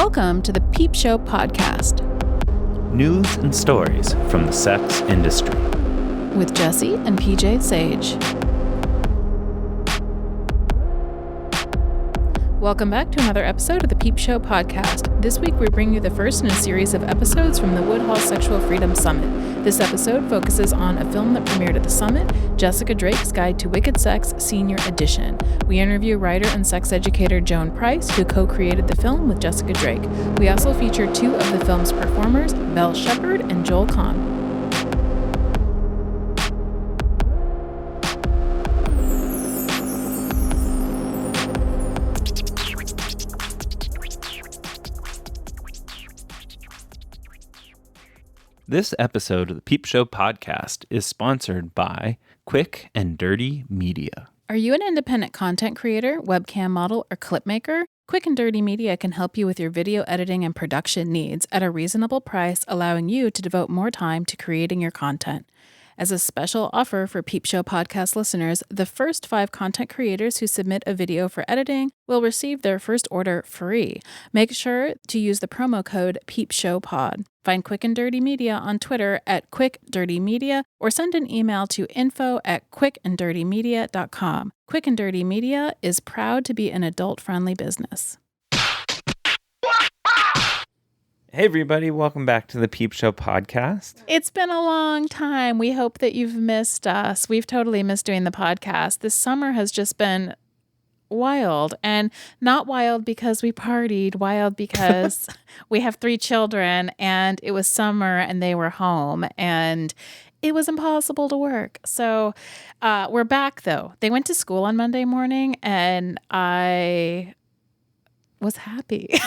Welcome to the Peep Show podcast. News and stories from the sex industry. With Jesse and PJ Sage. Welcome back to another episode of the Peep Show podcast. This week we bring you the first in a series of episodes from the Woodhull Sexual Freedom Summit. This episode focuses on a film that premiered at the summit, Jessica Drake's Guide to Wicked Sex Senior Edition. We interview writer and sex educator Joan Price, who co-created the film with Jessica Drake. We also feature two of the film's performers, Belle and Joel Kann. This episode of the Peep Show podcast is sponsored by Quick and Dirty Media. Are you an independent content creator, webcam model, or clip maker? Quick and Dirty Media can help you with your video editing and production needs at a reasonable price, allowing you to devote more time to creating your content. As a special offer for Peep Show podcast listeners, the first 5 content creators who submit a video for editing will receive their first order free. Make sure to use the promo code PeepShowPod. Find Quick and Dirty Media on Twitter at QuickDirtyMedia or send an email to info@quickanddirtymedia.com. Quick and Dirty Media is proud to be an adult-friendly business. Hey everybody, welcome back to the Peep Show podcast. It's been a long time. We hope that you've missed us. We've totally missed doing the podcast. This summer has just been wild, and not wild because we partied, wild because we have 3 children and it was summer and they were home and it was impossible to work. So we're back though. They went to school on Monday morning and I was happy.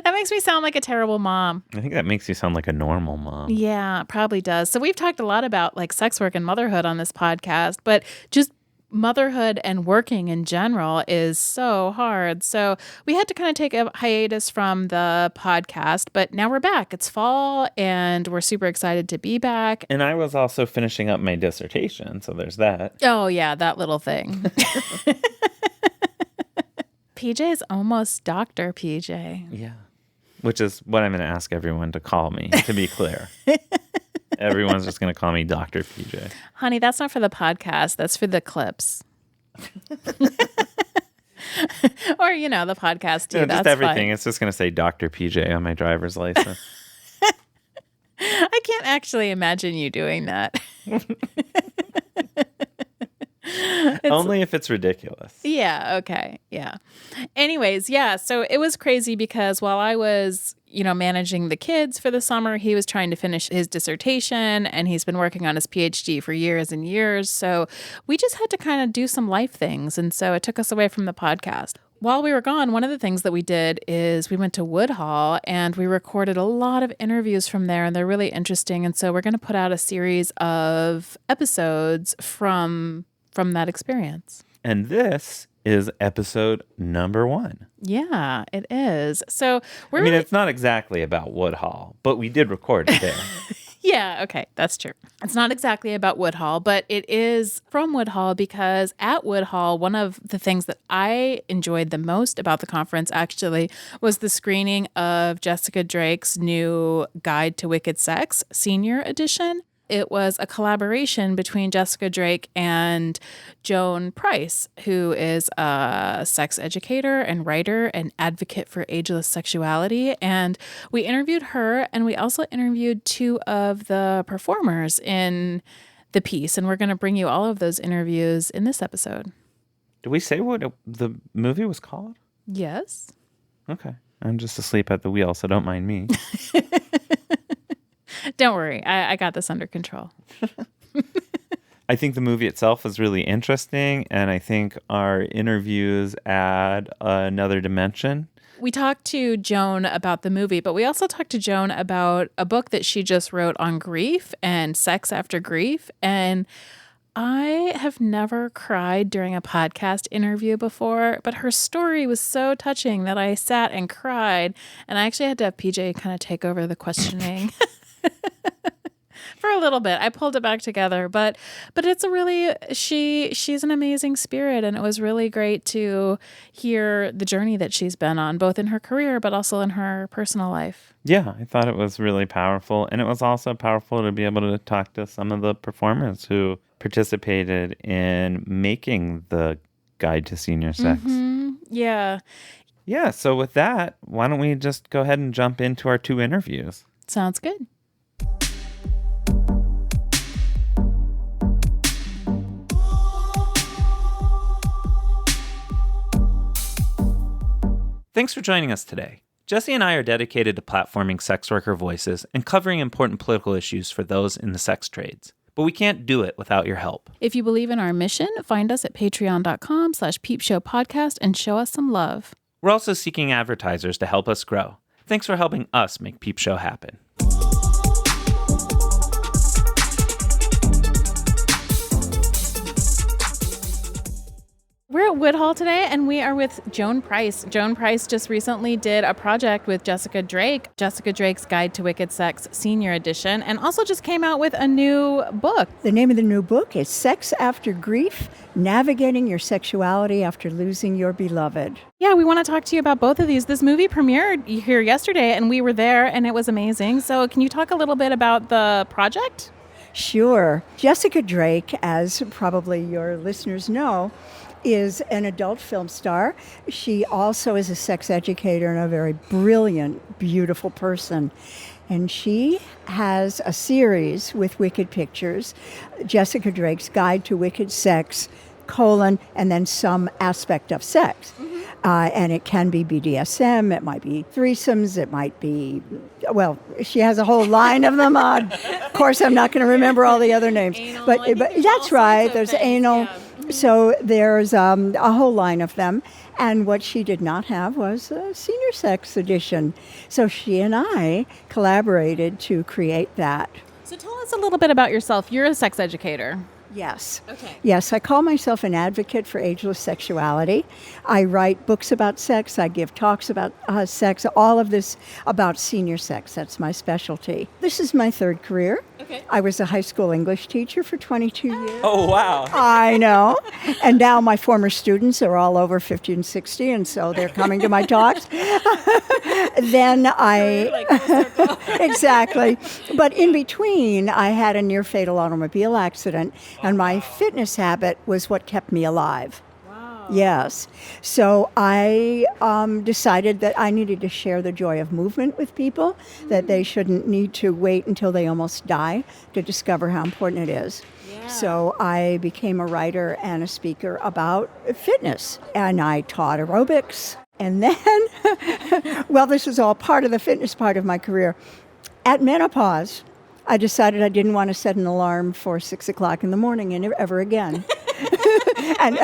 That makes me sound like a terrible mom. I think that makes you sound like a normal mom. Yeah, probably does. So we've talked a lot about like sex work and motherhood on this podcast, but just motherhood and working in general is so hard. So we had to kind of take a hiatus from the podcast, but now we're back. It's fall and we're super excited to be back. And I was also finishing up my dissertation, so there's that. Oh yeah, that little thing. PJ is almost Dr. PJ. Yeah. Which is what I'm going to ask everyone to call me, to be clear. Everyone's just going to call me Dr. PJ. Honey, that's not for the podcast. That's for the clips. Or, you know, the podcast too. No, that's just everything. fine. It's just going to say Dr. PJ on my driver's license. I can't actually imagine you doing that. Only if it's ridiculous. Yeah, okay, yeah. Anyways, yeah, so it was crazy because while I was, managing the kids for the summer, he was trying to finish his dissertation and he's been working on his PhD for years and years. So we just had to kind of do some life things. And so it took us away from the podcast. While we were gone, one of the things that we did is we went to Woodhull and we recorded a lot of interviews from there, and they're really interesting. And so we're going to put out a series of episodes from that experience. And this is episode number 1. Yeah, it is. So it's not exactly about Woodhull, but we did record it there. Yeah, okay, that's true. It's not exactly about Woodhull, but it is from Woodhull because at Woodhull, one of the things that I enjoyed the most about the conference actually was the screening of Jessica Drake's new Guide to Wicked Sex Senior Edition. It was a collaboration between Jessica Drake and Joan Price, who is a sex educator and writer and advocate for ageless sexuality. And we interviewed her, and we also interviewed 2 of the performers in the piece. And we're going to bring you all of those interviews in this episode. Did we say what the movie was called? Yes. Okay. I'm just asleep at the wheel, so don't mind me. Don't worry. I got this under control. I think the movie itself is really interesting, and I think our interviews add another dimension. We talked to Joan about the movie, but we also talked to Joan about a book that she just wrote on grief and sex after grief. And I have never cried during a podcast interview before, but her story was so touching that I sat and cried. And I actually had to have PJ kind of take over the questioning. for a little bit. I pulled it back together, but it's a really she's an amazing spirit, and it was really great to hear the journey that she's been on, both in her career but also in her personal life. Yeah, I thought it was really powerful, and it was also powerful to be able to talk to some of the performers who participated in making the Guide to Senior Sex. Yeah. Yeah, so with that, why don't we just go ahead and jump into our 2 interviews? Sounds good. Thanks for joining us today. Jesse and I are dedicated to platforming sex worker voices and covering important political issues for those in the sex trades. But we can't do it without your help. If you believe in our mission, find us at patreon.com/peepshowpodcast and show us some love. We're also seeking advertisers to help us grow. Thanks for helping us make Peep Show happen. We're at Woodhull today, and we are with Joan Price. Joan Price just recently did a project with Jessica Drake, Jessica Drake's Guide to Wicked Sex Senior Edition, and also just came out with a new book. The name of the new book is Sex After Grief, Navigating Your Sexuality After Losing Your Beloved. Yeah, we want to talk to you about both of these. This movie premiered here yesterday, and we were there, and it was amazing. So can you talk a little bit about the project? Sure. Jessica Drake, as probably your listeners know, is an adult film star. She also is a sex educator and a very brilliant, beautiful person. And she has a series with Wicked Pictures, Jessica Drake's Guide to Wicked Sex, and then some aspect of sex. And it can be BDSM, it might be threesomes, it might be, well, she has a whole line of them. Of course, I'm not going to remember all the other names. Anal, but that's right, there's things, anal. yeah. So there's a whole line of them. And what she did not have was a senior sex edition. So she and I collaborated to create that. So tell us a little bit about yourself. You're a sex educator. Yes. Okay. Yes, I call myself an advocate for ageless sexuality. I write books about sex. I give talks about sex, all of this about senior sex. That's my specialty. This is my 3rd career. Okay. I was a high school English teacher for 22 years. Oh, wow. I know. And now my former students are all over 50 and 60, and so they're coming to my talks. Then exactly. But in between, I had a near-fatal automobile accident, and my fitness habit was what kept me alive. Wow. Yes. So I decided that I needed to share the joy of movement with people, that they shouldn't need to wait until they almost die to discover how important it is. Yeah. So I became a writer and a speaker about fitness, and I taught aerobics. And then, well, this was all part of the fitness part of my career. At menopause, I decided I didn't want to set an alarm for 6 o'clock in the morning ever again. And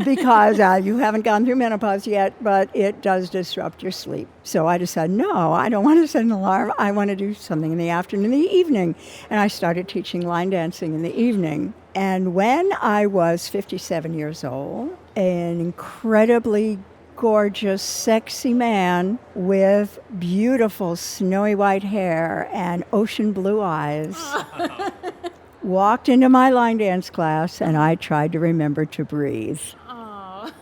because you haven't gone through menopause yet, but it does disrupt your sleep. So I decided, no, I don't want to set an alarm. I want to do something in the afternoon, in the evening. And I started teaching line dancing in the evening. And when I was 57 years old, an incredibly gorgeous, sexy man with beautiful snowy white hair and ocean blue eyes walked into my line dance class, and I tried to remember to breathe. Aww.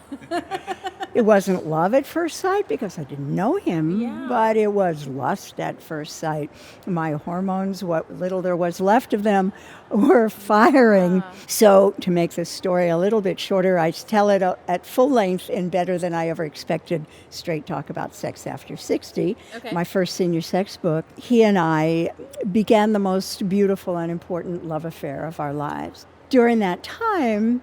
It wasn't love at first sight because I didn't know him, but it was lust at first sight. My hormones, what little there was left of them, were firing. So to make this story a little bit shorter, I tell it at full length in Better Than I Ever Expected, Straight Talk About Sex After 60, my first senior sex book. He and I began the most beautiful and important love affair of our lives. During that time,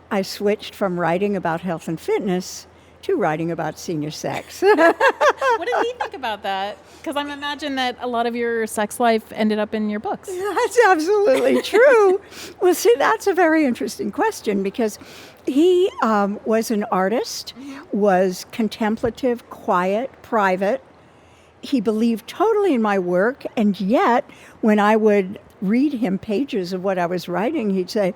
I switched from writing about health and fitness to writing about senior sex. What did he think about that? Because I imagine that a lot of your sex life ended up in your books. That's absolutely true. Well, see, that's a very interesting question because he was an artist, was contemplative, quiet, private. He believed totally in my work, and yet when I would read him pages of what I was writing, he'd say,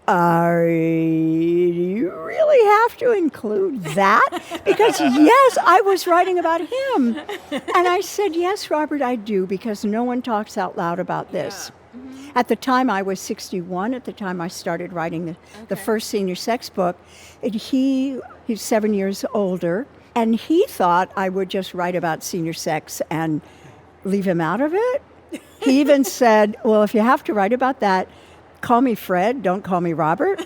do you really have to include that? Because, yes, I was writing about him. And I said, yes, Robert, I do, because no one talks out loud about this. Yeah. Mm-hmm. At the time, I was 61. At the time I started writing the first senior sex book. And he's 7 years older, and he thought I would just write about senior sex and leave him out of it. He even said, well, if you have to write about that, call me Fred, don't call me Robert.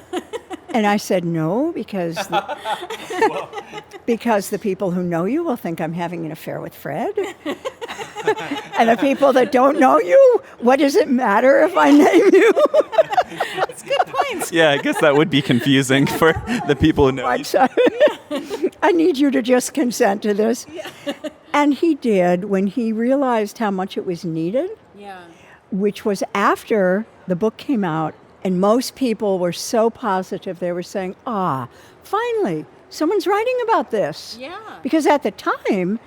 And I said, no, because the people who know you will think I'm having an affair with Fred. And the people that don't know you, what does it matter if I name you? That's good points. Yeah, I guess that would be confusing for the people who know I'm you. sorry. I need you to just consent to this. Yeah. And he did when he realized how much it was needed, Yeah. which was after the book came out. And most people were so positive. They were saying, finally, someone's writing about this. Yeah. Because at the time,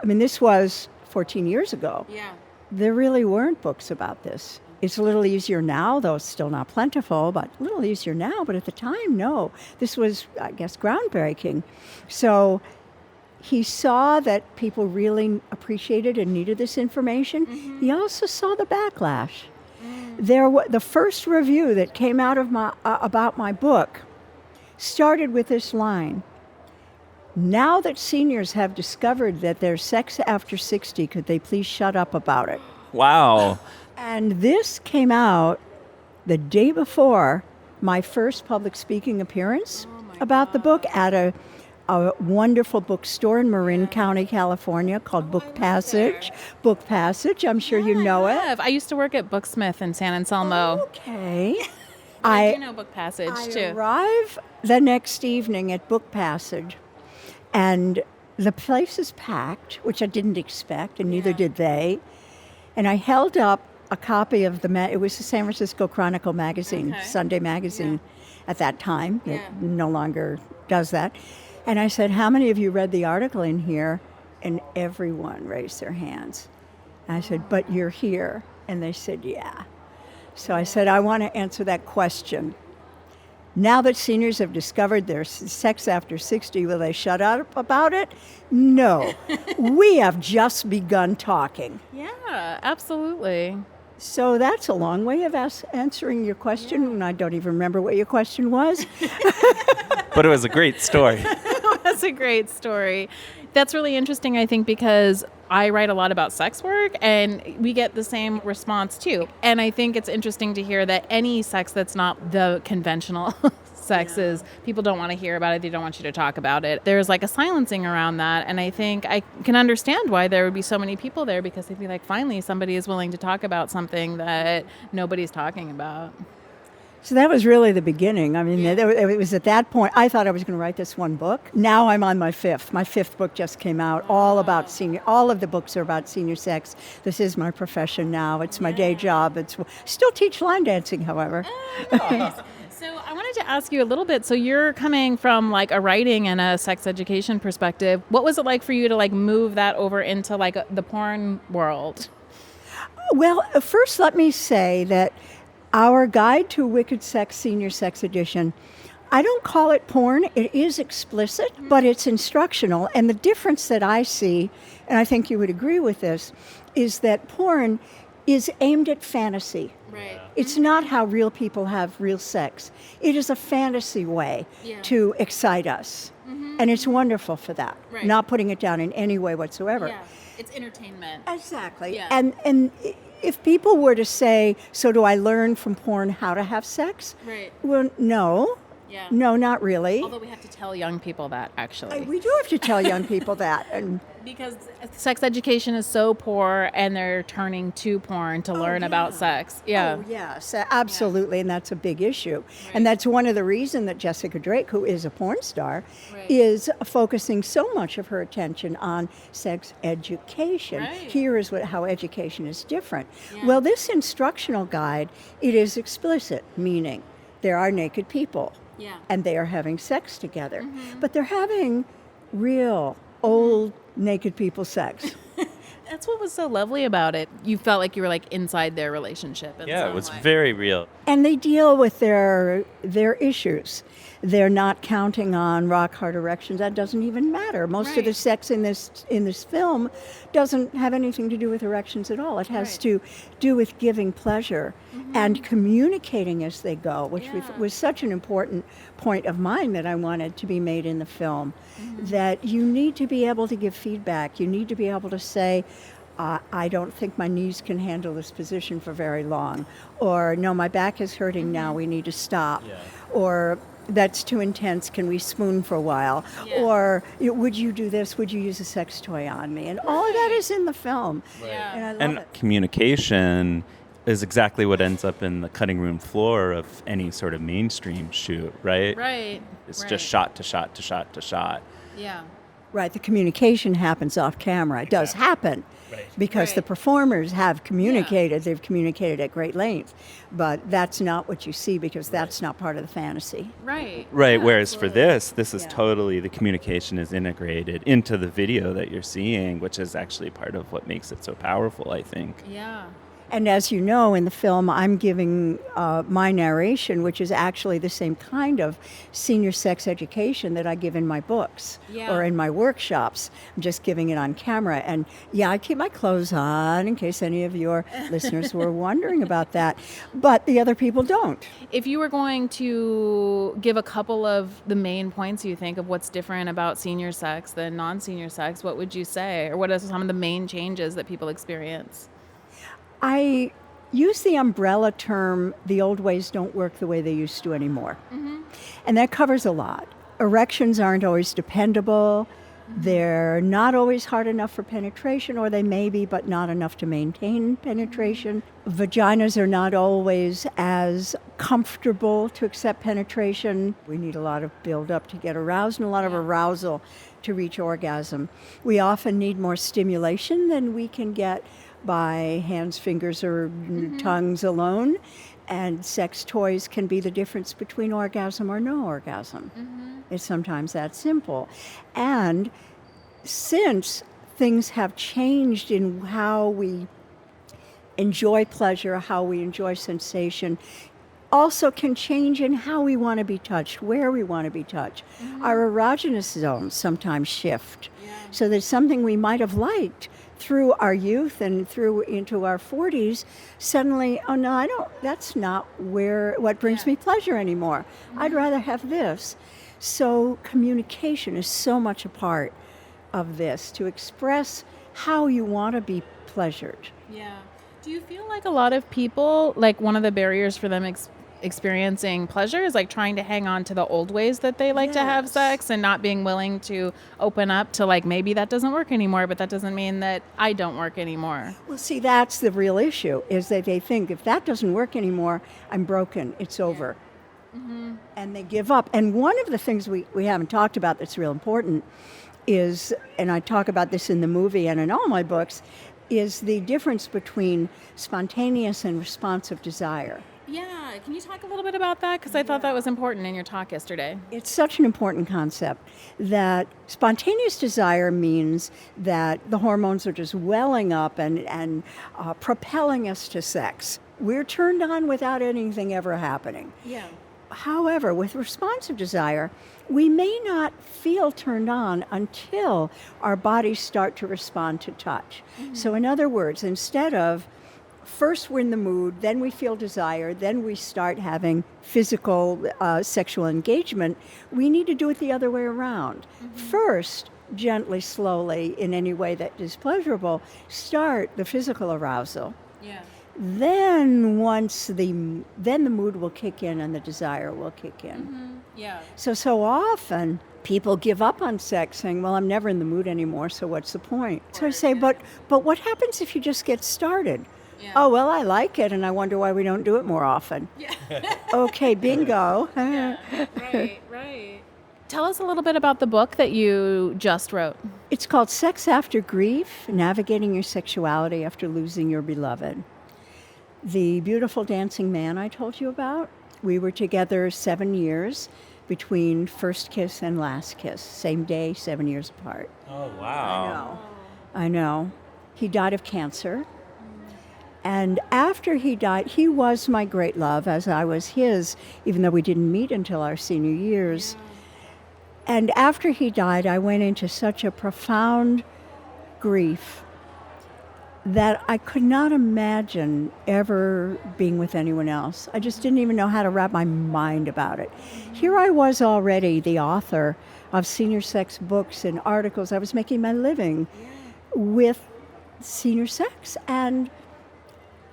I mean, this was 14 years ago. Yeah. There really weren't books about this. It's a little easier now, though it's still not plentiful, but a little easier now. But at the time, no. This was, I guess, groundbreaking. So he saw that people really appreciated and needed this information. Mm-hmm. He also saw the backlash. The first review that came out of about my book started with this line: now that seniors have discovered that there's sex after 60, could they please shut up about it? Wow. And this came out the day before my first public speaking appearance about the book at a wonderful bookstore in Marin County, California called Book Passage. Book Passage, I'm sure you know it. I used to work at Booksmith in San Anselmo. Okay. I do know Book Passage, I too. arrive the next evening at Book Passage, and the place is packed, which I didn't expect, and neither did they. And I held up a copy of it was the San Francisco Chronicle magazine, Sunday magazine at that time. It no longer does that. And I said, how many of you read the article in here? And everyone raised their hands. And I said, but you're here. And they said, yeah. So I said, I want to answer that question. Now that seniors have discovered their sex after 60, will they shut up about it? No. We have just begun talking. Yeah, absolutely. So that's a long way of answering your question, and I don't even remember what your question was. But it was a great story. That's a great story. That's really interesting, I think, because I write a lot about sex work, and we get the same response, too. And I think it's interesting to hear that any sex that's not the conventional sexes, people don't want to hear about it. They don't want you to talk about it. There's like a silencing around that. And I think I can understand why there would be so many people there, because they'd be like, finally, somebody is willing to talk about something that nobody's talking about. So that was really the beginning. I mean, it was at that point, I thought I was going to write this one book. Now I'm on my fifth. My fifth book just came out, all about senior. All of the books are about senior sex. This is my profession now. It's my day job. Still teach line dancing, however. So I wanted to ask you a little bit. So you're coming from like a writing and a sex education perspective. What was it like for you to like move that over into like the porn world? Well, first let me say that our Guide to Wicked Sex Senior Sex Edition, I don't call it porn. It is explicit, but it's instructional. And the difference that I see, and I think you would agree with this, is that porn is aimed at fantasy. Right. It's not how real people have real sex. It is a fantasy way to excite us. Mm-hmm. And it's wonderful for that. Right. Not putting it down in any way whatsoever. Yeah. It's entertainment. Exactly. Yeah. And if people were to say, so do I learn from porn how to have sex? Right. Well, no. Yeah. No, not really. Although we have to tell young people that, actually. We do have to tell young people that. And because sex education is so poor, and they're turning to porn to learn about sex. Yeah. Oh, yes, absolutely. And that's a big issue. Right. And that's one of the reasons that Jessica Drake, who is a porn star, is focusing so much of her attention on sex education. Right. Here is how education is different. Yeah. Well, this instructional guide, it is explicit, meaning there are naked people. Yeah. And they are having sex together. Mm-hmm. But they're having real, old, naked people sex. That's what was so lovely about it. You felt like you were like inside their relationship. In Yeah, some it was way. very real. And they deal with their issues. They're not counting on rock hard erections. That doesn't even matter. Most of the Right. sex in this film doesn't have anything to do with erections at all. It has Right. to do with giving pleasure and communicating as they go, which Yeah. was such an important point of mine that I wanted to be made in the film. That you need to be able to give feedback. You need to be able to say, I don't think my knees can handle this position for very long. Or, no, my back is hurting now, we need to stop. Yeah. Or, that's too intense, can we spoon for a while? Yeah. Or, would you do this? Would you use a sex toy on me? And all of that is in the film. Yeah. And I love And it. communication is exactly what ends up in the cutting room floor of any sort of mainstream shoot, right? Right. It's right. just shot to shot to shot to shot. Yeah. Right, the communication happens off camera. It does happen Right. because the Right. performers have communicated. They've communicated at great length. But that's not what you see because that's not part of the fantasy. Right. Right, Yeah, whereas absolutely. for this is Yeah. totally, the communication is integrated into the video that you're seeing, which is actually part of what makes it so powerful, I think. Yeah. And as you know, in the film, I'm giving my narration, which is actually the same kind of senior sex education that I give in my books Yeah. or in my workshops. I'm just giving it on camera. And yeah, I keep my clothes on in case any of your listeners were wondering about that. But the other people don't. If you were going to give a couple of the main points you think of what's different about senior sex than non-senior sex, what would you say? Or what are some of the main changes that people experience? I use the umbrella term, the old ways don't work the way they used to anymore. And that covers a lot. Erections aren't always dependable. They're not always hard enough for penetration, or they may be, but not enough to maintain penetration. Vaginas are not always as comfortable to accept penetration. We need a lot of buildup to get aroused and a lot of arousal to reach orgasm. We often need more stimulation than we can get by hands, fingers, or tongues alone. And sex toys can be the difference between orgasm or no orgasm. It's sometimes that simple. And since things have changed in how we enjoy pleasure, how we enjoy sensation, also can change in how we want to be touched, where we want to be touched. Our erogenous zones sometimes shift. So there's something we might have liked through our youth and through into our 40s, suddenly, oh no, that's not what brings me pleasure anymore. I'd rather have this. So communication is so much a part of this, to express how you want to be pleasured. Yeah. Do you feel like a lot of people, like one of the barriers for them experiencing pleasure is like trying to hang on to the old ways that they like to have Yes. sex and not being willing to open up to like, maybe that doesn't work anymore, but that doesn't mean that I don't work anymore. Well, see, that's the real issue, is that they think if that doesn't work anymore, I'm broken, it's over. And they give up. And one of the things we haven't talked about that's real important is, and I talk about this in the movie and in all my books, is the difference between spontaneous and responsive desire. Yeah. Can you talk a little bit about that? Because I thought that was important in your talk yesterday. It's such an important concept that spontaneous desire means that the hormones are just welling up and propelling us to sex. We're turned on without anything ever happening. Yeah. However, with responsive desire, we may not feel turned on until our bodies start to respond to touch. So in other words, instead of first we're in the mood, then we feel desire, then we start having physical sexual engagement, we need to do it the other way around. First, gently, slowly, in any way that is pleasurable, start the physical arousal. Yeah. Then then the mood will kick in and the desire will kick in. Yeah. So often people give up on sex saying, well, I'm never in the mood anymore, so what's the point? So I say, but what happens if you just get started? Yeah. Oh, well, I like it, and I wonder why we don't do it more often. Yeah. Okay, bingo. Right. Tell us a little bit about the book that you just wrote. It's called Sex After Grief, Navigating Your Sexuality After Losing Your Beloved. The beautiful dancing man I told you about, we were together 7 years between first kiss and last kiss. Same day, 7 years apart. Oh, wow. I know. He died of cancer. And after he died, he was my great love, as I was his, even though we didn't meet until our senior years. And after he died, I went into such a profound grief that I could not imagine ever being with anyone else. I just didn't even know how to wrap my mind about it. Here I was already the author of senior sex books and articles. I was making my living with senior sex, and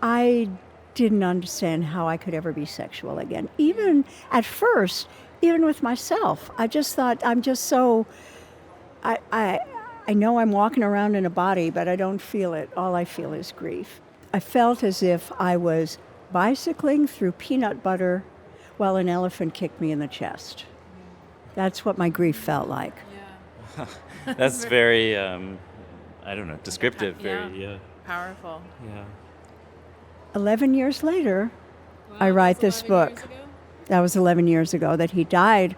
I didn't understand how I could ever be sexual again. Even at first, even with myself, I just thought I'm just so, I know I'm walking around in a body, but I don't feel it. All I feel is grief. I felt as if I was bicycling through peanut butter while an elephant kicked me in the chest. That's what my grief felt like. That's very, descriptive. Very powerful. Yeah. 11 years later, I write this book. That was 11 years ago that he died.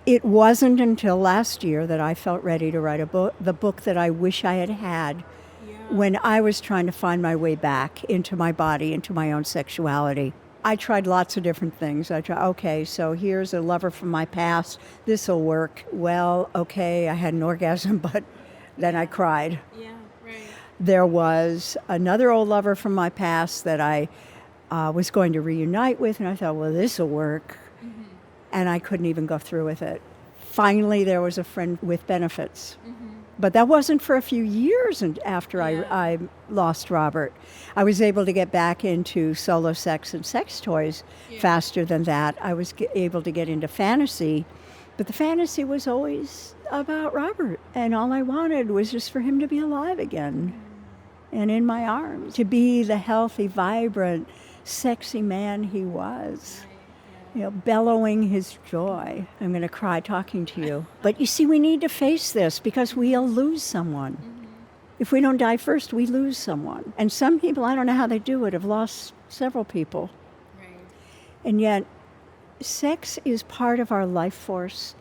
It wasn't until last year that I felt ready to write the book that I wish I had had when I was trying to find my way back into my body, into my own sexuality. I tried lots of different things. Okay, so here's a lover from my past. This'll work. Well, okay, I had an orgasm, but then I cried. Yeah, right. There was another old lover from my past that I was going to reunite with, and I thought, well, this'll work. Mm-hmm. And I couldn't even go through with it. Finally, there was a friend with benefits. Mm-hmm. But that wasn't for a few years after I lost Robert. I was able to get back into solo sex and sex toys faster than that. I was able to get into fantasy, but the fantasy was always about Robert. And all I wanted was just for him to be alive again and in my arms, to be the healthy, vibrant, sexy man he was. Bellowing his joy. I'm going to cry talking to you. But you see, we need to face this because we'll lose someone. Mm-hmm. If we don't die first, we lose someone. And some people, I don't know how they do it, have lost several people. Right. And yet, sex is part of our life force.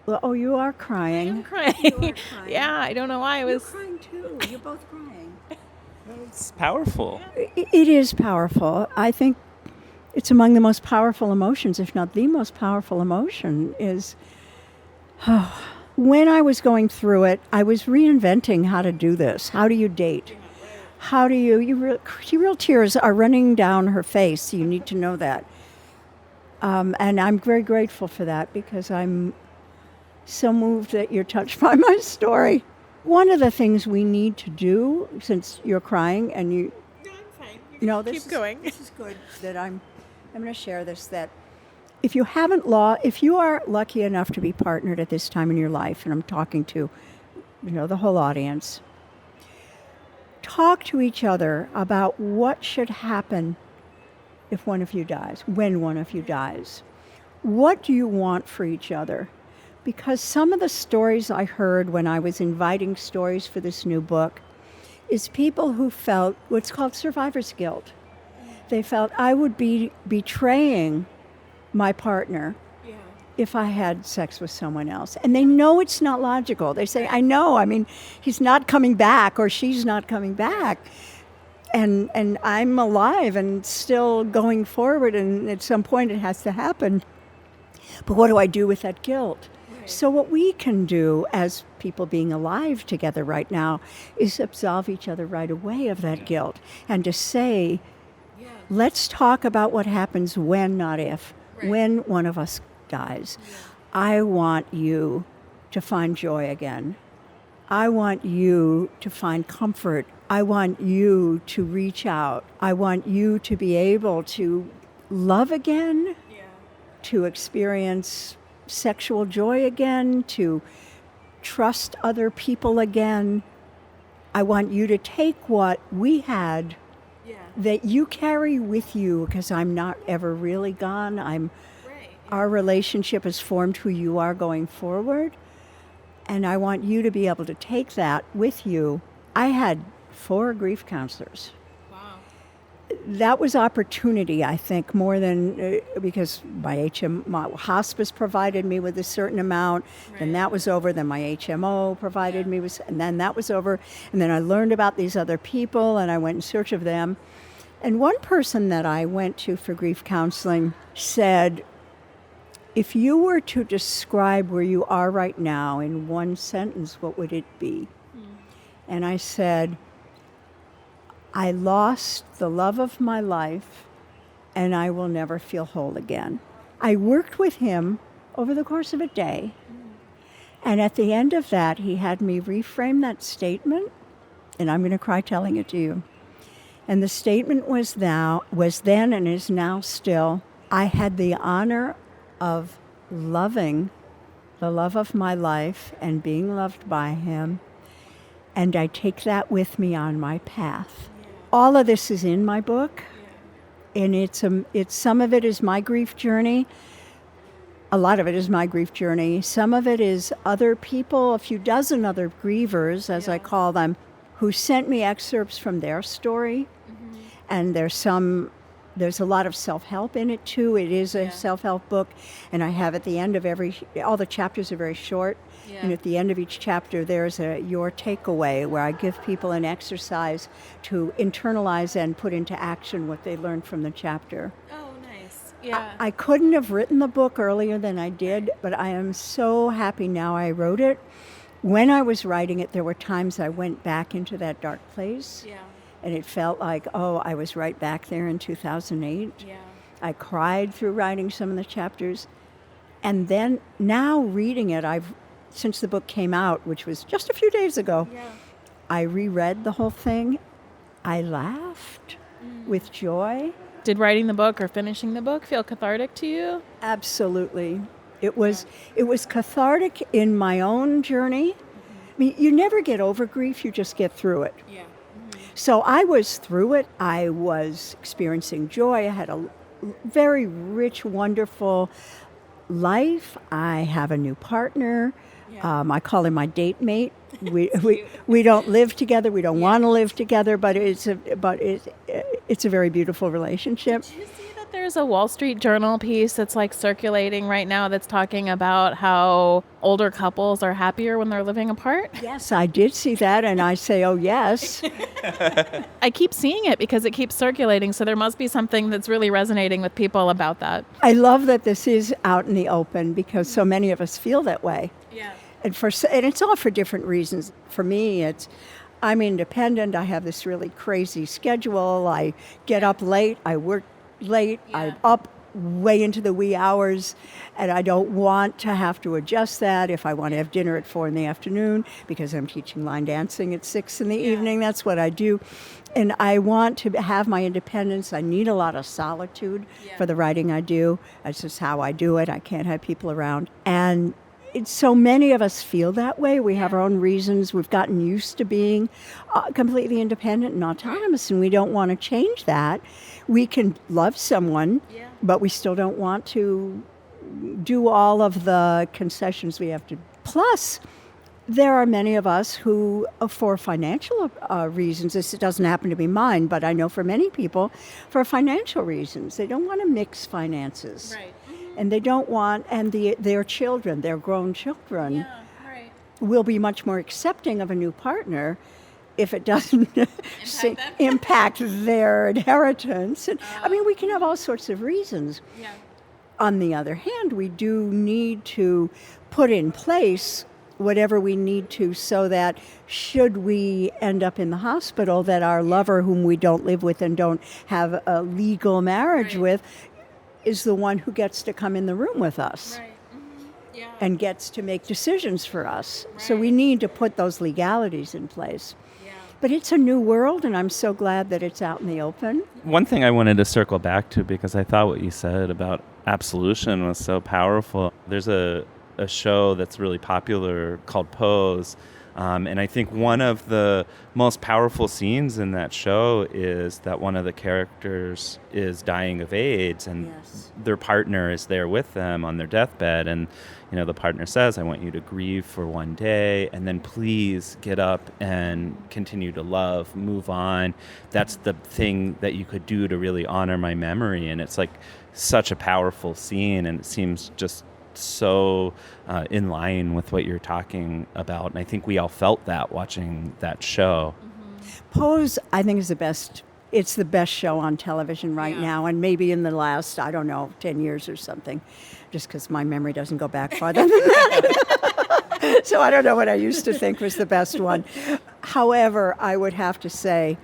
Well, oh, you are crying. I'm crying. You are crying. Yeah, I don't know why I was. You're crying too. You're both crying. It's powerful. It is powerful. I think it's among the most powerful emotions, if not the most powerful emotion, is when I was going through it, I was reinventing how to do this. How do you date? How do real tears are running down her face. You need to know that. And I'm very grateful for that because I'm so moved that you're touched by my story. One of the things we need to do, since you're crying and you... No, I'm fine. Keep going. This is good that I'm going to share this, that if you are lucky enough to be partnered at this time in your life, and I'm talking to, the whole audience, talk to each other about what should happen if one of you dies, when one of you dies. What do you want for each other? Because some of the stories I heard when I was inviting stories for this new book is people who felt what's called survivor's guilt. They felt I would be betraying my partner if I had sex with someone else. And they know it's not logical. They say, I know, he's not coming back or she's not coming back. And I'm alive and still going forward, and at some point it has to happen. But what do I do with that guilt? Right. So what we can do as people being alive together right now is absolve each other right away of that guilt and to say, let's talk about what happens when, not if, when one of us dies. Yeah. I want you to find joy again. I want you to find comfort. I want you to reach out. I want you to be able to love again, to experience sexual joy again, to trust other people again. I want you to take what we had that you carry with you, because I'm not ever really gone. Our relationship has formed who you are going forward. And I want you to be able to take that with you. I had 4 grief counselors. Wow. that was opportunity, I think, more than because my hospice provided me with a certain amount. Right. Then that was over. Then my HMO provided me with, and then that was over. And then I learned about these other people, and I went in search of them. And one person that I went to for grief counseling said, if you were to describe where you are right now in one sentence, what would it be? And I said, I lost the love of my life, and I will never feel whole again. I worked with him over the course of a day, and at the end of that, he had me reframe that statement, and I'm going to cry telling it to you. And the statement was then and is now still, I had the honor of loving the love of my life and being loved by him, and I take that with me on my path. All of this is in my book, and it's some of it is my grief journey. A lot of it is my grief journey. Some of it is other people, a few dozen other grievers, as I call them, who sent me excerpts from their story. And there's a lot of self-help in it too. It is a self-help book, and I have at the end of all the chapters are very short. And at the end of each chapter, there's your takeaway, where I give people an exercise to internalize and put into action what they learned from the chapter. Oh, nice. Yeah. I couldn't have written the book earlier than I did, but I am so happy now I wrote it. When I was writing it, there were times I went back into that dark place. Yeah. And it felt like, I was right back there in 2008. Yeah. I cried through writing some of the chapters. And then now reading it, since the book came out, which was just a few days ago, I reread the whole thing. I laughed with joy. Did writing the book or finishing the book feel cathartic to you? Absolutely. It was cathartic in my own journey. I mean, you never get over grief, you just get through it. Yeah. So I was through it. I was experiencing joy. I had a very rich, wonderful life. I have a new partner. I call him my date mate. We don't live together. We don't want to live together, but it's a very beautiful relationship. Did you see that there's a Wall Street Journal piece that's like circulating right now that's talking about how older couples are happier when they're living apart? Yes, I did see that, and I say, oh, yes. I keep seeing it because it keeps circulating, so there must be something that's really resonating with people about that. I love that this is out in the open because so many of us feel that way. Yeah. And it's all for different reasons. For me, I'm independent. I have this really crazy schedule. I get up late. I work late. I'm up way into the wee hours, and I don't want to have to adjust that if I want to have dinner at 4 p.m, because I'm teaching line dancing at 6 p.m. That's what I do. And I want to have my independence. I need a lot of solitude for the writing I do. That's just how I do it. I can't have people around. And so many of us feel that way. We have our own reasons. We've gotten used to being completely independent and autonomous, and we don't want to change that. We can love someone, but we still don't want to do all of the concessions we have to. Plus, there are many of us who, for financial reasons, this doesn't happen to be mine, but I know for many people, for financial reasons, they don't want to mix finances. Right. And they don't want, and their children, their grown children, will be much more accepting of a new partner if it doesn't impact their inheritance. And, I mean, we can have all sorts of reasons. Yeah. On the other hand, we do need to put in place whatever we need to so that should we end up in the hospital, that our lover, whom we don't live with and don't have a legal marriage with, is the one who gets to come in the room with us and gets to make decisions for us. So we need to put those legalities in place. But it's a new world, and I'm so glad that it's out in the open. One thing I wanted to circle back to, because I thought what you said about absolution was so powerful. There's a show that's really popular called Pose And I think one of the most powerful scenes in that show is that one of the characters is dying of AIDS, and their partner is there with them on their deathbed. And, the partner says, I want you to grieve for one day, and then please get up and continue to love, move on. That's the thing that you could do to really honor my memory. And it's like such a powerful scene, and it seems just so in line with what you're talking about. And I think we all felt that watching that show. Pose, I think, is the best. It's the best show on television right now, and maybe in the last, 10 years or something, just because my memory doesn't go back farther than that. So I don't know what I used to think was the best one. However, I would have to say,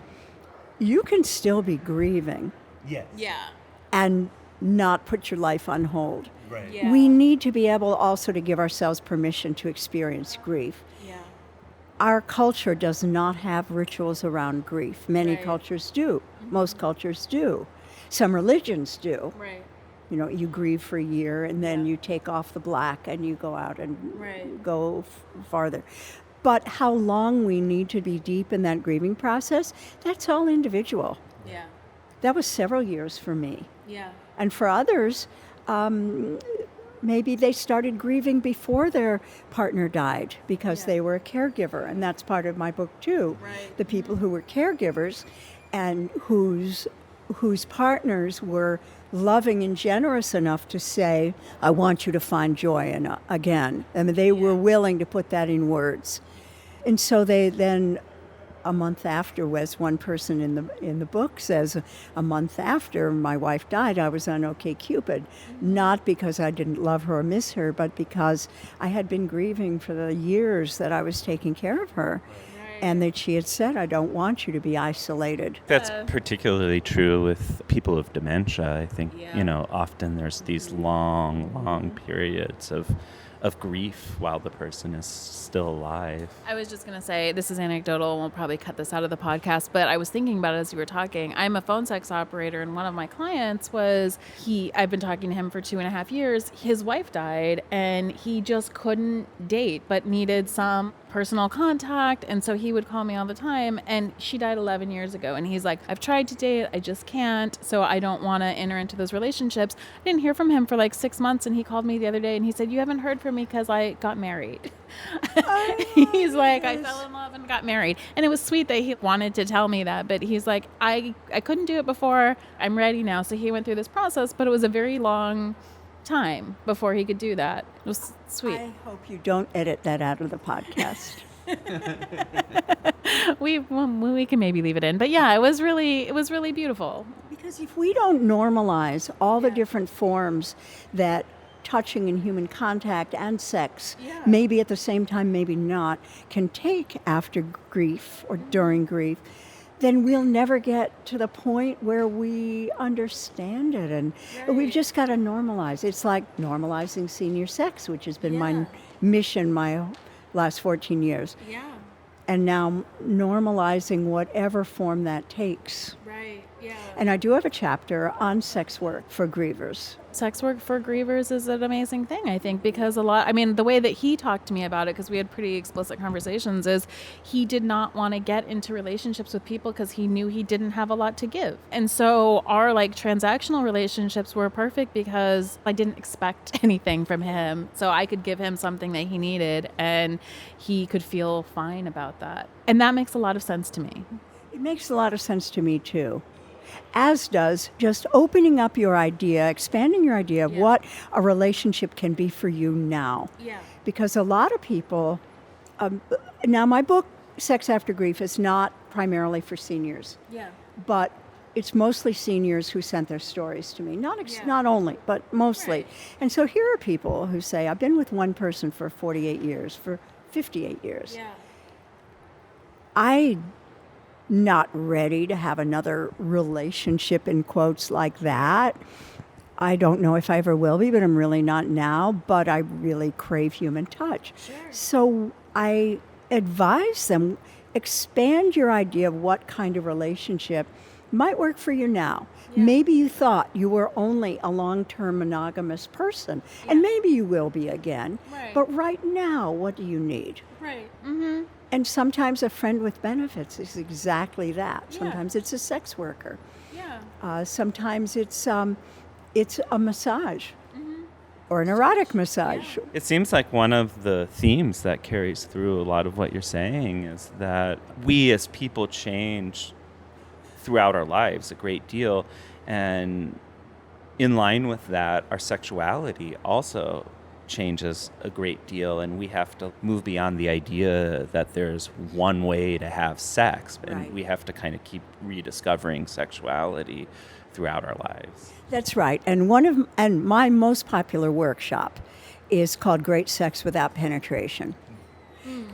you can still be grieving. Yes. Yeah. And not put your life on hold. Right. Yeah. We need to be able also to give ourselves permission to experience grief. Yeah. Our culture does not have rituals around grief. Many cultures do. Most cultures do. Some religions do. Right. You grieve for a year, and then you take off the black and you go out and go farther. But how long we need to be deep in that grieving process, that's all individual. Yeah. That was several years for me. Yeah. And for others, maybe they started grieving before their partner died because they were a caregiver. And that's part of my book, too. Right. The people who were caregivers and whose partners were loving and generous enough to say, I want you to find joy again. I mean, they were willing to put that in words. And so they then, a month after, as one person in the book says, a month after my wife died, I was on OkCupid, not because I didn't love her or miss her, but because I had been grieving for the years that I was taking care of her. And that she had said, I don't want you to be isolated. That's particularly true with people with dementia. I think, often there's these long periods of grief while the person is still alive. I was just going to say, this is anecdotal, and we'll probably cut this out of the podcast, but I was thinking about it as you were talking. I'm a phone sex operator, and one of my clients I've been talking to him for 2.5 years. His wife died, and he just couldn't date, but needed some personal contact, and so he would call me all the time, and she died 11 years ago, and he's like, I've tried to date, I just can't, so I don't want to enter into those relationships. I didn't hear from him for like 6 months, and he called me the other day, and he said, you haven't heard from me because I got married. He's like, I fell in love and got married. And it was sweet that he wanted to tell me that, but he's like, I couldn't do it before, I'm ready now. So he went through this process, but it was a very long time before he could do that. It was sweet. I hope you don't edit that out of the podcast. we can maybe leave it in, but yeah, it was really beautiful. Because if we don't normalize all the different forms that touching and human contact and sex, maybe at the same time, maybe not, can take after grief or during grief, then we'll never get to the point where we understand it. And we've just got to normalize. It's like normalizing senior sex, which has been my mission my last 14 years. Yeah. And now normalizing whatever form that takes. Right. Yeah. And I do have a chapter on sex work for grievers. Sex work for grievers is an amazing thing, I think, because the way that he talked to me about it, because we had pretty explicit conversations, is he did not want to get into relationships with people because he knew he didn't have a lot to give. And so our transactional relationships were perfect because I didn't expect anything from him. So I could give him something that he needed and he could feel fine about that. And that makes a lot of sense to me. It makes a lot of sense to me, too. As does just opening up your idea, expanding your idea of what a relationship can be for you now. Yeah. Because a lot of people, now my book, Sex After Grief, is not primarily for seniors. Yeah. But it's mostly seniors who sent their stories to me. Not only, but mostly. Right. And so here are people who say, I've been with one person for 48 years, for 58 years. Yeah. I'm not ready to have another relationship, in quotes, like that. I don't know if I ever will be, but I'm really not now. But I really crave human touch. Sure. So I advise them, expand your idea of what kind of relationship might work for you now. Maybe you thought you were only a long-term monogamous person, and maybe you will be again. Right. But right now, what do you need? Right. Mm-hmm. And sometimes a friend with benefits is exactly that. Yeah. Sometimes it's a sex worker. Yeah. Sometimes it's a massage or an erotic massage. It seems like one of the themes that carries through a lot of what you're saying is that we as people change throughout our lives a great deal. And in line with that, our sexuality also changes a great deal, and we have to move beyond the idea that there's one way to have sex, and Right. we have to kind of keep rediscovering sexuality throughout our lives. That's right. And my most popular workshop is called Great Sex Without Penetration.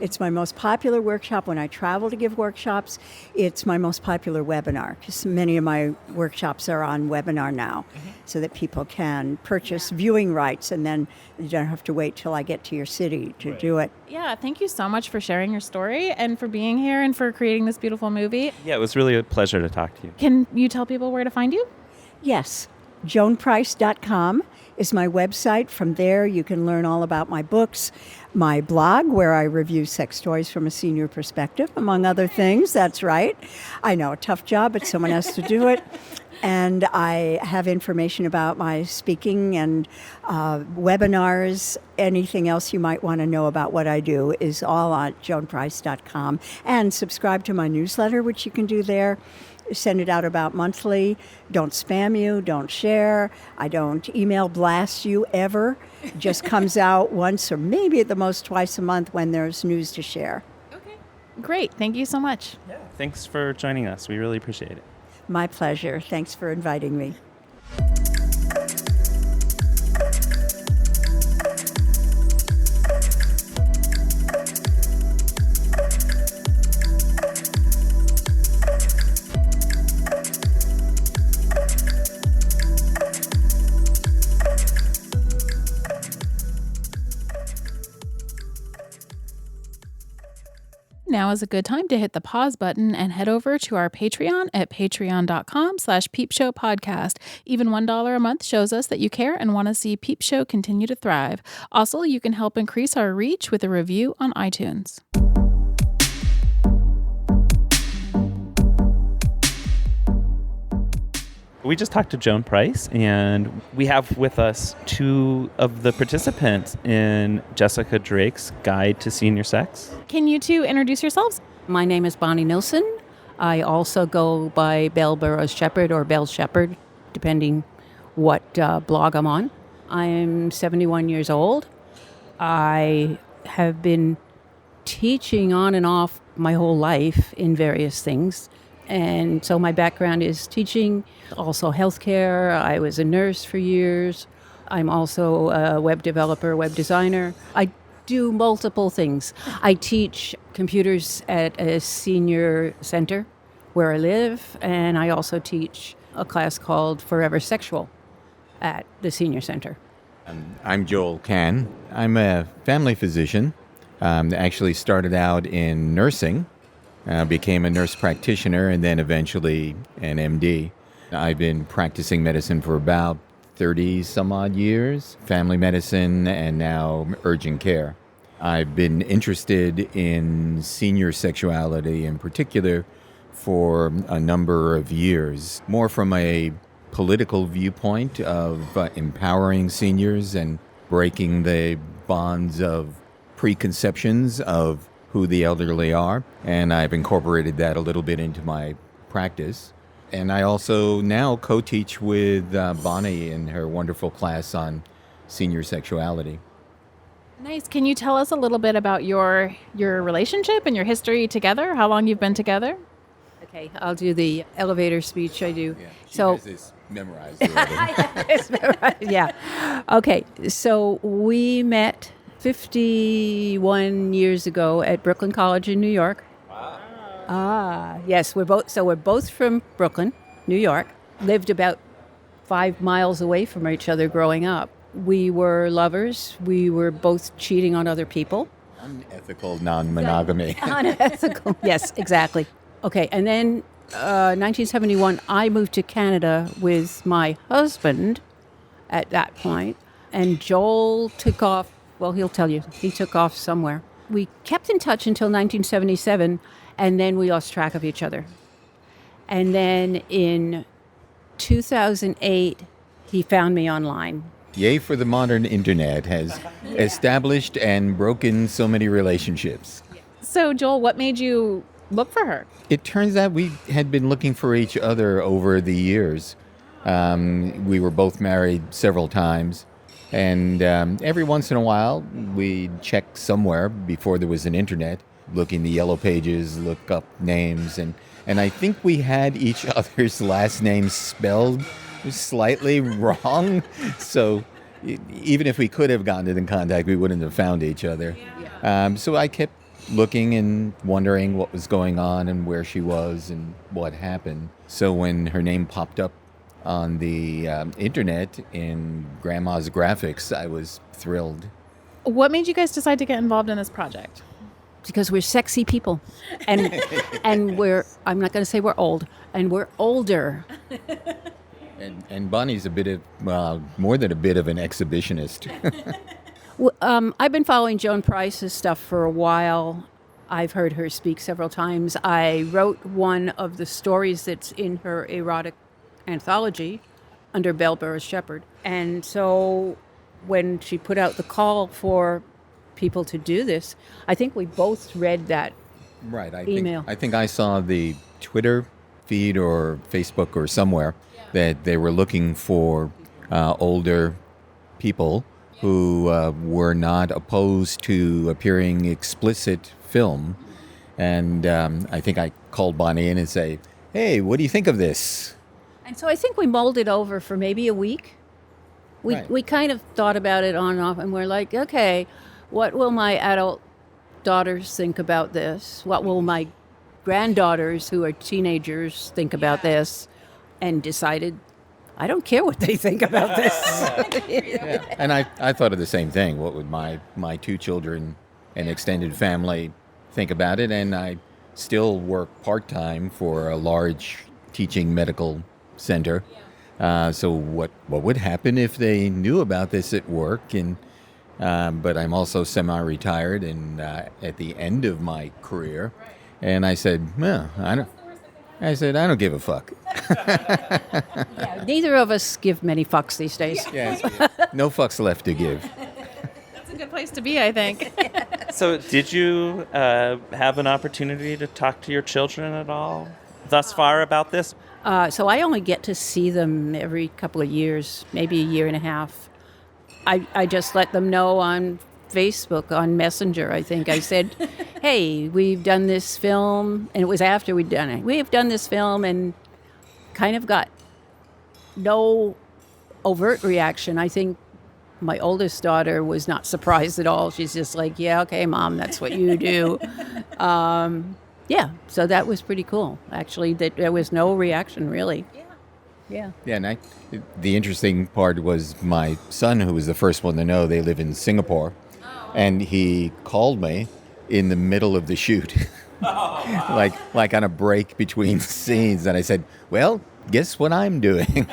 It's my most popular workshop when I travel to give workshops. It's my most popular webinar, because many of my workshops are on webinar now, so that people can purchase viewing rights, and then you don't have to wait till I get to your city to do it. Yeah, thank you so much for sharing your story and for being here and for creating this beautiful movie. Yeah, it was really a pleasure to talk to you. Can you tell people where to find you? Yes, joanprice.com is my website. From there, you can learn all about my books, my blog, where I review sex toys from a senior perspective, among other things. That's right. I know, a tough job, but someone has to do it. And I have information about my speaking and webinars. Anything else you might want to know about what I do is all on joanprice.com. And subscribe to my newsletter, which you can do there. Send it out about monthly. Don't spam you. Don't share. I don't email blast you ever. It just comes out once or maybe at the most twice a month when there's news to share. Okay. Great. Thank you so much. Thanks for joining us. We really appreciate it. My pleasure. Thanks for inviting me. Now is a good time to hit the pause button and head over to our Patreon at patreon.com/peepshowpodcast. Even $1 a month shows us that you care and want to see Peep Show continue to thrive. Also, you can help increase our reach with a review on iTunes. We just talked to Joan Price, and we have with us two of the participants in Jessica Drake's Guide to Senior Sex. Can you two introduce yourselves? My name is Bonnie Nilsson. I also go by Belle Burroughs Shepherd or Belle Shepherd, depending what blog I'm on. I'm 71 years old. I have been teaching on and off my whole life in various things. And so my background is teaching, also healthcare. I was a nurse for years. I'm also a web developer, web designer. I do multiple things. I teach computers at a senior center where I live, and I also teach a class called Forever Sexual at the senior center. I'm Joel Kann. I'm a family physician. Actually started out in nursing. Became a nurse practitioner and then eventually an MD. I've been practicing medicine for about 30 some odd years, family medicine and now urgent care. I've been interested in senior sexuality in particular for a number of years, more from a political viewpoint of empowering seniors and breaking the bonds of preconceptions of who the elderly are, and I've incorporated that a little bit into my practice. And I also now co-teach with Bonnie in her wonderful class on senior sexuality. Nice. Can you tell us a little bit about your relationship and your history together? How long you've been together? Okay, I'll do the elevator speech I do. She has this memorized already. Yeah. Okay, so we met 51 years ago at Brooklyn College in New York. Wow. Yes, we're both from Brooklyn, New York. Lived about 5 miles away from each other growing up. We were lovers. We were both cheating on other people. Unethical non-monogamy. Unethical. Yes, exactly. Okay, and then 1971, I moved to Canada with my husband at that point, and Joel took off. Well, he'll tell you. He took off somewhere. We kept in touch until 1977, and then we lost track of each other. And then in 2008, he found me online. Yay for the modern internet has established and broken so many relationships. So, Joel, what made you look for her? It turns out we had been looking for each other over the years. We were both married several times. And every once in a while, we'd check somewhere before there was an internet, look in the yellow pages, look up names. And I think we had each other's last names spelled slightly wrong. So even if we could have gotten in contact, we wouldn't have found each other. So I kept looking and wondering what was going on and where she was and what happened. So when her name popped up on the internet in Grandma's graphics, I was thrilled. What made you guys decide to get involved in this project? Because we're sexy people. And I'm not going to say we're old, and we're older. And Bonnie's a bit of, more than a bit of an exhibitionist. I've been following Joan Price's stuff for a while. I've heard her speak several times. I wrote one of the stories that's in her erotic anthology under Belle Shepherd. And so when she put out the call for people to do this, I think we both read that email. I think I saw the Twitter feed or Facebook or somewhere that they were looking for older people who were not opposed to appearing explicit film. And I think I called Bonnie in and say, hey, what do you think of this? And so I think we mulled it over for maybe a week. We kind of thought about it on and off, and we're like, okay, what will my adult daughters think about this? What will my granddaughters, who are teenagers, think about this? And decided, I don't care what they think about this. Yeah. And I thought of the same thing. What would my two children and extended family think about it? And I still work part-time for a large teaching medical center. So what would happen if they knew about this at work? And but I'm also semi-retired and at the end of my career. And I said, I don't give a fuck. Neither of us give many fucks these days. Yes, no fucks left to give. That's a good place to be, I think. So did you have an opportunity to talk to your children at all thus far about this? So I only get to see them every couple of years, maybe a year and a half. I just let them know on Facebook, on Messenger, I think. I said, hey, we've done this film, and it was after we'd done it. We've done this film and kind of got no overt reaction. I think my oldest daughter was not surprised at all. She's just like, yeah, okay, Mom, that's what you do. So that was pretty cool, actually, that there was no reaction, really. Yeah. Yeah, and the interesting part was my son, who was the first one to know. They live in Singapore, and he called me in the middle of the shoot, like on a break between scenes, and I said, well, guess what I'm doing?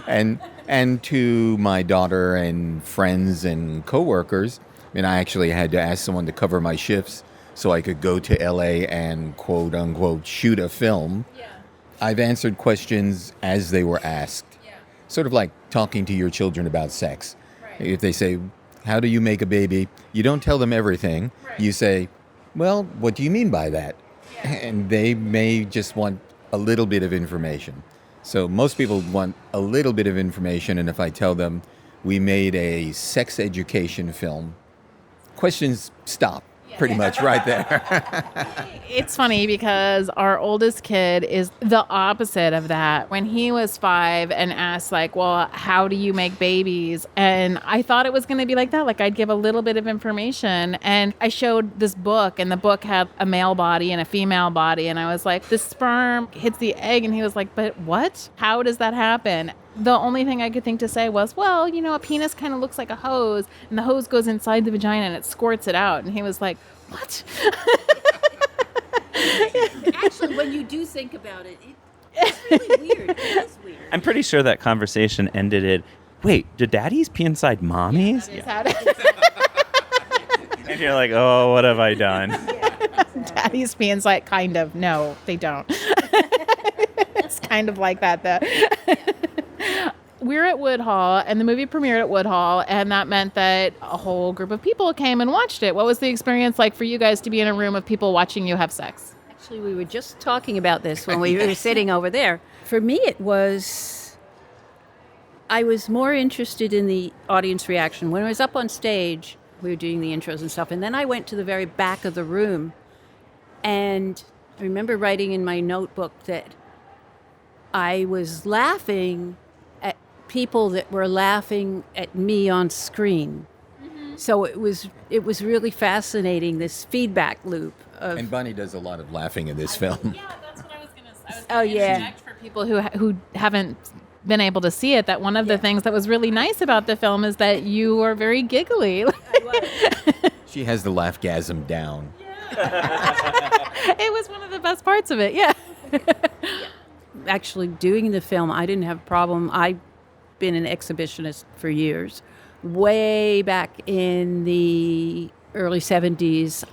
And to my daughter and friends and coworkers, I actually had to ask someone to cover my shifts so I could go to LA and quote unquote shoot a film. Yeah. I've answered questions as they were asked. Yeah. Sort of like talking to your children about sex. Right. If they say, how do you make a baby? You don't tell them everything. Right. You say, well, what do you mean by that? Yeah. And they may just want a little bit of information. So most people want a little bit of information, and if I tell them we made a sex education film, questions stop pretty much right there. It's funny because our oldest kid is the opposite of that. When he was 5 and asked, like, well, how do you make babies? And I thought it was going to be like that. Like, I'd give a little bit of information. And I showed this book, and the book had a male body and a female body. And I was like, the sperm hits the egg. And he was like, but what? How does that happen? The only thing I could think to say was, well, a penis kind of looks like a hose, and the hose goes inside the vagina and it squirts it out. And he was like, what? Actually, when you do think about it, it's really weird. It is weird. I'm pretty sure that conversation ended in, wait, do daddies pee inside mommies? And you're like, oh, what have I done? Daddy's being like, kind of. No, they don't. It's kind of like that, though. We're at Woodhull, and the movie premiered at Woodhull, and that meant that a whole group of people came and watched it. What was the experience like for you guys to be in a room of people watching you have sex? Actually, we were just talking about this when we were sitting over there. For me, I was more interested in the audience reaction. When I was up on stage, we were doing the intros and stuff, and then I went to the very back of the room, and I remember writing in my notebook that I was laughing at people that were laughing at me on screen. Mm-hmm. So it was really fascinating, this feedback loop. And Bonnie does a lot of laughing in this film. Yeah, that's what I was going to say. Interject for people who haven't been able to see it, that one of the things that was really nice about the film is that you are very giggly. She has the laugh-gasm down. It was one of the best parts of it, yeah. Actually, doing the film, I didn't have a problem. I've been an exhibitionist for years. Way back in the early 70s,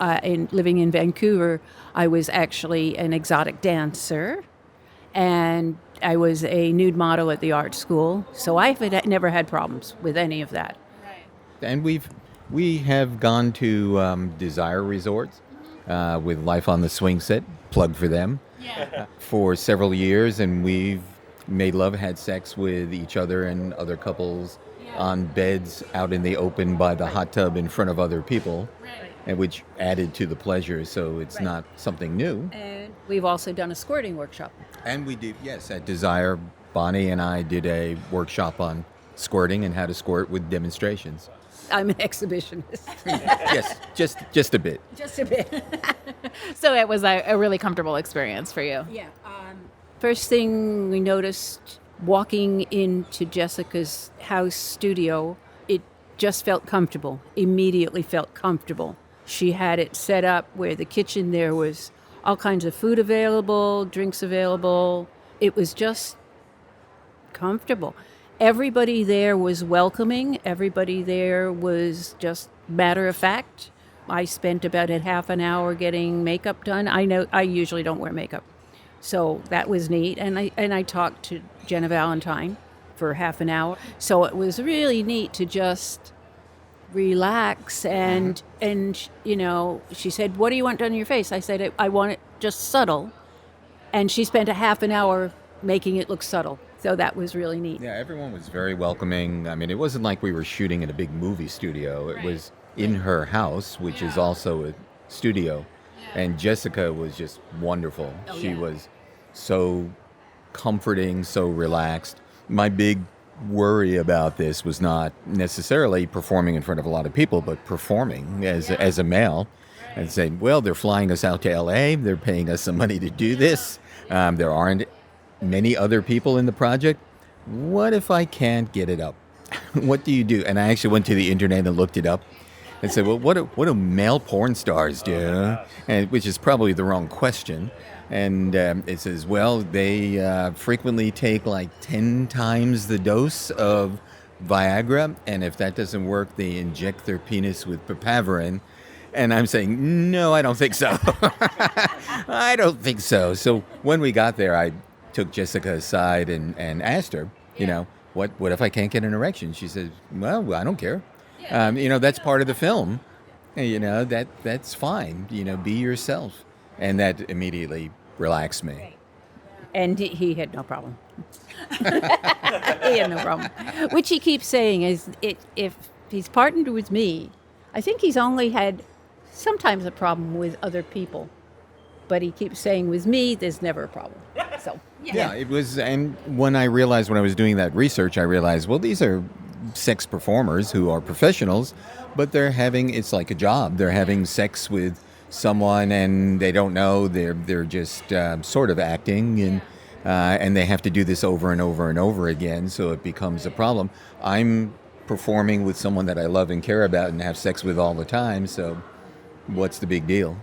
living in Vancouver, I was actually an exotic dancer, and I was a nude model at the art school, so I've never had problems with any of that. Right. And we have gone to Desire Resorts with Life on the Swing Set, plug for them, for several years, and we've made love, had sex with each other and other couples on beds out in the open by the hot tub in front of other people, and which added to the pleasure, so it's not something new. And we've also done a squirting workshop. And we did, yes, at Desire, Bonnie and I did a workshop on squirting and how to squirt with demonstrations. I'm an exhibitionist. Yes, just a bit. Just a bit. So it was a really comfortable experience for you. Yeah. First thing we noticed walking into Jessica's house studio, it just felt comfortable, immediately felt comfortable. She had it set up where the kitchen, there was all kinds of food available, drinks available. It was just comfortable. Everybody there was welcoming. Everybody there was just matter of fact. I spent about a half an hour getting makeup done. I usually don't wear makeup, so that was neat. And I talked to Jenna Valentine for half an hour. So it was really neat to just relax and you know, she said, "What do you want done on your face?" I said, "I want it just subtle." And she spent a half an hour making it look subtle. So that was really neat. Yeah, everyone was very welcoming. I mean, it wasn't like we were shooting in a big movie studio. It was in her house, which is also a studio. And Jessica was just wonderful. She was so comforting, so relaxed. My big worry about this was not necessarily performing in front of a lot of people, but performing as a male and saying, well, they're flying us out to LA. They're paying us some money to do this. There aren't many other people in the project. What if I can't get it up? What do you do? And I actually went to the internet and looked it up and said, well, what do male porn stars do? And which is probably the wrong question. And it says, well, they frequently take like 10 times the dose of Viagra. And if that doesn't work, they inject their penis with papaverine. And I'm saying, no, I don't think so. I don't think so. So when we got there, I took Jessica aside and asked her, you know, what if I can't get an erection? She said, well, I don't care. You know, that's part of the film. And, you know, that's fine. You know, be yourself. And that immediately relaxed me. And he had no problem. He had no problem. Which he keeps saying is, if he's partnered with me, I think he's only had sometimes a problem with other people. But he keeps saying, with me, there's never a problem. So yeah, it was. And when I was doing that research, I realized, well, these are sex performers who are professionals, but it's like a job. They're having sex with someone and they don't know. They're just sort of acting, and they have to do this over and over and over again. So it becomes a problem. I'm performing with someone that I love and care about and have sex with all the time. So what's the big deal?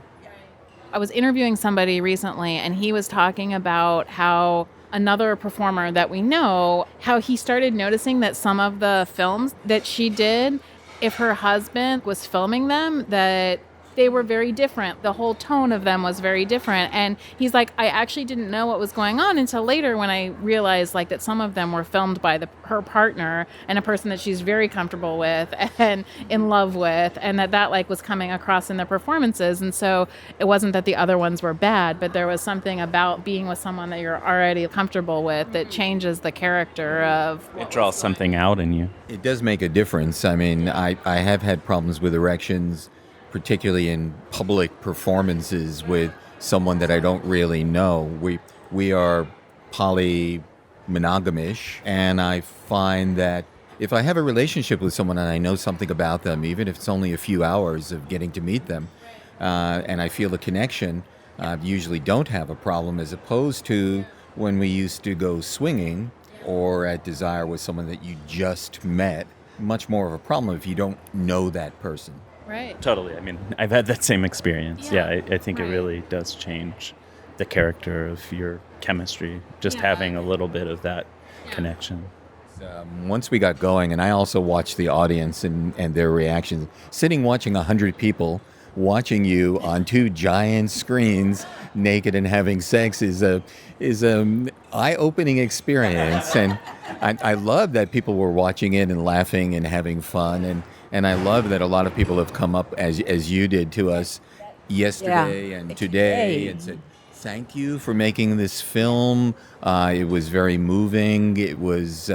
I was interviewing somebody recently, and he was talking about how another performer that we know, how he started noticing that some of the films that she did, if her husband was filming them, that they were very different. The whole tone of them was very different. And he's like, I actually didn't know what was going on until later when I realized like that some of them were filmed by her partner and a person that she's very comfortable with and in love with, and that like was coming across in the performances. And so it wasn't that the other ones were bad, but there was something about being with someone that you're already comfortable with that changes the character of. It draws something out in you. It does make a difference. I mean, I have had problems with erections, particularly in public performances with someone that I don't really know. We are poly-monogamish, and I find that if I have a relationship with someone and I know something about them, even if it's only a few hours of getting to meet them, and I feel a connection, I usually don't have a problem, as opposed to when we used to go swinging or at Desire with someone that you just met. Much more of a problem if you don't know that person. Right. Totally. I mean, I've had that same experience. Yeah. I think it really does change the character of your chemistry, just having a little bit of that connection. Once we got going, and I also watched the audience and their reactions, sitting watching 100 people watching you on two giant screens, naked and having sex, is a eye-opening experience. And I love that people were watching it and laughing and having fun. And I love that a lot of people have come up, as you did, to us yesterday and today and said, thank you for making this film. It was very moving. It was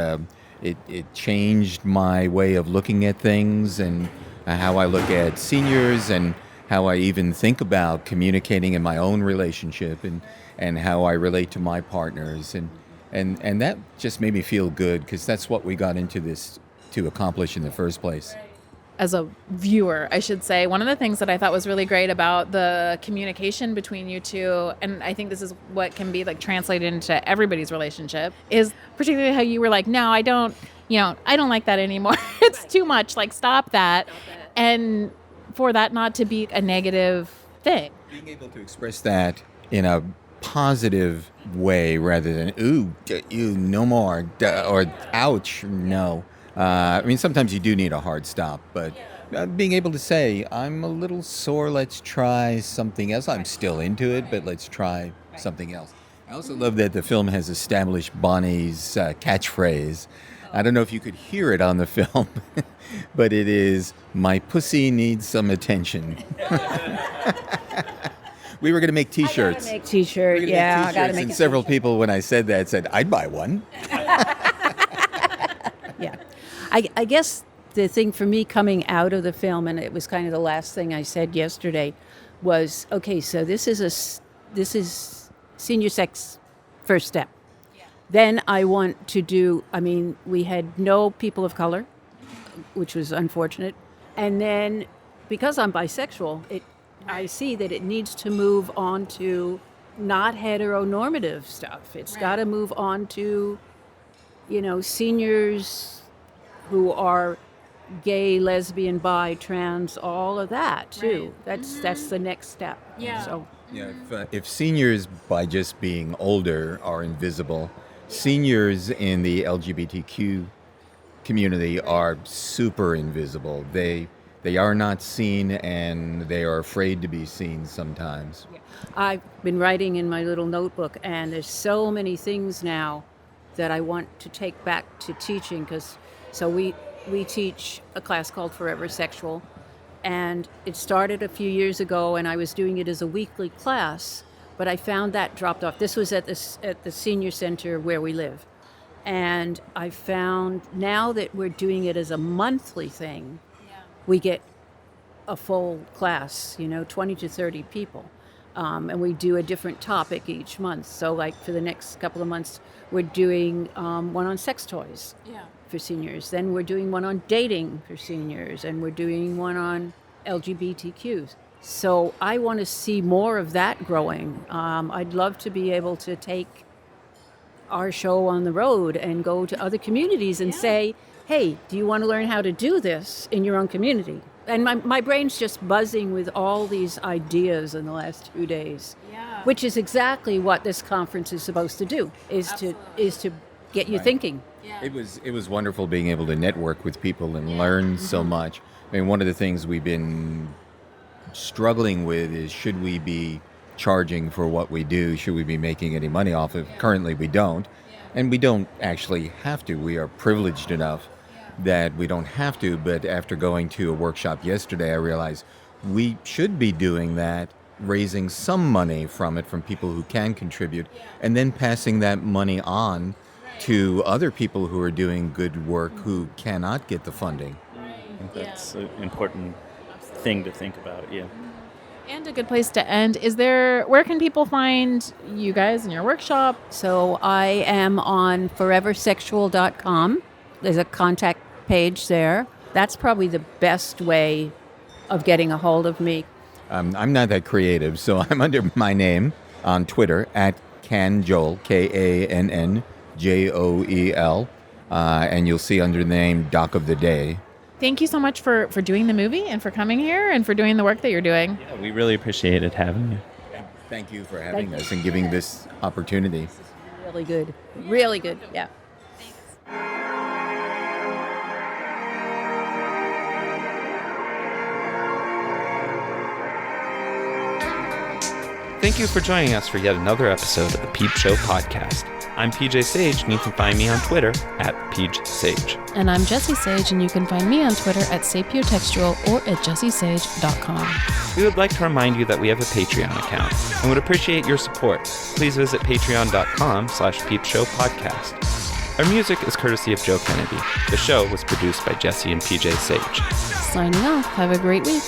it changed my way of looking at things and how I look at seniors and how I even think about communicating in my own relationship and how I relate to my partners. And that just made me feel good, because that's what we got into this to accomplish in the first place. As a viewer, I should say, one of the things that I thought was really great about the communication between you two, and I think this is what can be like translated into everybody's relationship, is particularly how you were like, no, I don't like that anymore. It's too much. Like, stop that. And for that not to be a negative thing. Being able to express that in a positive way rather than, ooh, no more, or ouch, no. I mean, sometimes you do need a hard stop, but being able to say, I'm a little sore, let's try something else. I'm still into it, but let's try something else. I also love that the film has established Bonnie's catchphrase. I don't know if you could hear it on the film, but it is, my pussy needs some attention. We were going to make T-shirts. I gotta make And several people, when I said that, said, I'd buy one. Yeah. I guess the thing for me coming out of the film, and it was kind of the last thing I said yesterday, was, okay, so this is senior sex first step. Yeah. Then I want to do, I mean, we had no people of color, which was unfortunate. And then because I'm bisexual, I see that it needs to move on to not heteronormative stuff. It's got to move on to, seniors who are gay, lesbian, bi, trans, all of that too. Right. That's the next step. Yeah. So if seniors, by just being older, are invisible, seniors in the LGBTQ community are super invisible. They are not seen, and they are afraid to be seen sometimes. Yeah. I've been writing in my little notebook, and there's so many things now that I want to take back to teaching, because we teach a class called Forever Sexual, and it started a few years ago, and I was doing it as a weekly class, but I found that dropped off. This was at the senior center where we live, and I found now that we're doing it as a monthly thing, we get a full class, 20 to 30 people. And we do a different topic each month. So like for the next couple of months, we're doing one on sex toys for seniors. Then we're doing one on dating for seniors. And we're doing one on LGBTQs. So I want to see more of that growing. I'd love to be able to take our show on the road and go to other communities and say, hey, do you want to learn how to do this in your own community? And my brain's just buzzing with all these ideas in the last 2 days, which is exactly what this conference is supposed to do, is to get you thinking. It was wonderful being able to network with people and learn so much. I mean, one of the things we've been struggling with is, should we be charging for what we do? Should we be making any money off of it? Currently, we don't. And we don't actually have to. We are privileged enough that we don't have to. But after going to a workshop yesterday, I realized we should be doing that, raising some money from it from people who can contribute, and then passing that money on to other people who are doing good work who cannot get the funding. I think that's an important thing to think about, yeah. And a good place to end. Where can people find you guys in your workshop? So I am on foreversexual.com. There's a contact page there. That's probably the best way of getting a hold of me. I'm not that creative, so I'm under my name on Twitter at Kann Joel, KANNJOEL, and you'll see under the name Doc of the Day. Thank you so much for doing the movie and for coming here and for doing the work that you're doing. Yeah, we really appreciated having you. Thank you for having us and giving this opportunity. Really good. Really good. Yeah. Thank you for joining us for yet another episode of the Peep Show podcast. I'm PJ Sage, and you can find me on Twitter at PeachSage. And I'm Jessie Sage, and you can find me on Twitter at sapiotextual or at jessiesage.com. We would like to remind you that we have a Patreon account and would appreciate your support. Please visit patreon.com/peepshowpodcast. Our music is courtesy of Joe Kennedy. The show was produced by Jessie and PJ Sage. Signing off. Have a great week.